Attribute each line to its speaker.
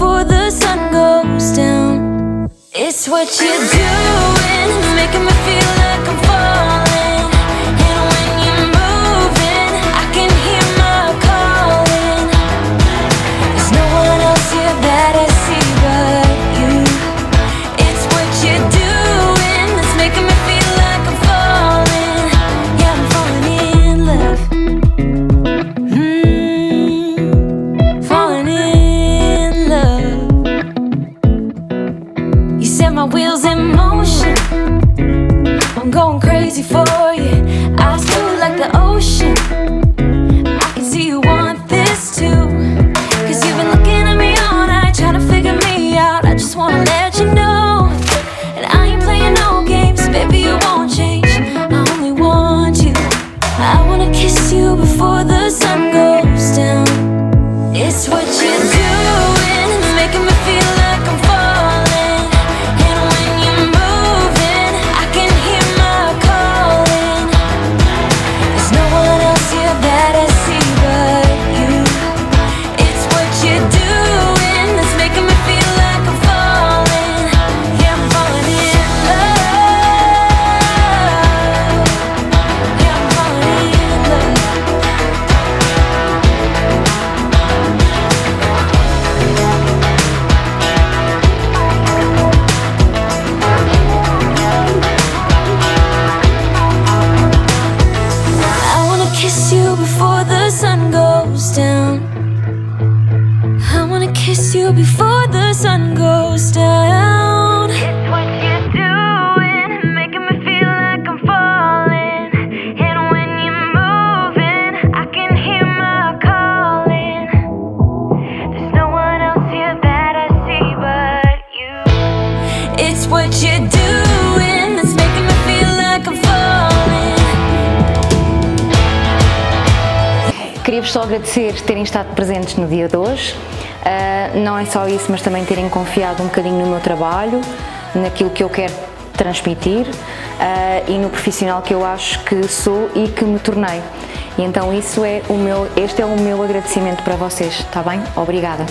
Speaker 1: before the sun goes down. It's what you're doing, it's making me feel like I'm falling. And when you're moving, I can hear my calling. There's no one else here that I see but you. It's what you're doing, it's making me feel like I'm falling. Yeah, I'm falling in love. Falling in love. You set my wheels in motion. I'm going crazy for you. I feel like the ocean. I can see you want this too. Cause you've been looking at me all night, trying to figure me out. I just wanna let you know, and I ain't playing no games, baby, you won't change. I only want you. I wanna kiss you before the sun goes down. It's what you're doing, it's making me feel like I'm falling. And when you're moving, I can hear my calling. There's no one else here that I see but you. It's what you're doing, it's making me feel like I'm falling. Yeah, I'm falling in love. Yeah, I'm falling in love. I wanna kiss you before the sun goes down. I wanna kiss you before the sun goes down. It's what you're doing, making me feel like I'm falling. And when you're moving, I can hear my calling. There's no one else here that I see but you. It's what you're doing, it's making me feel like I'm falling.
Speaker 2: Queria-vos só agradecer terem estado presentes no dia de hoje. Não é só isso, mas também terem confiado um bocadinho no meu trabalho, naquilo que eu quero transmitir e no profissional que eu acho que sou e que me tornei. E então este é o meu agradecimento para vocês, está bem? Obrigada.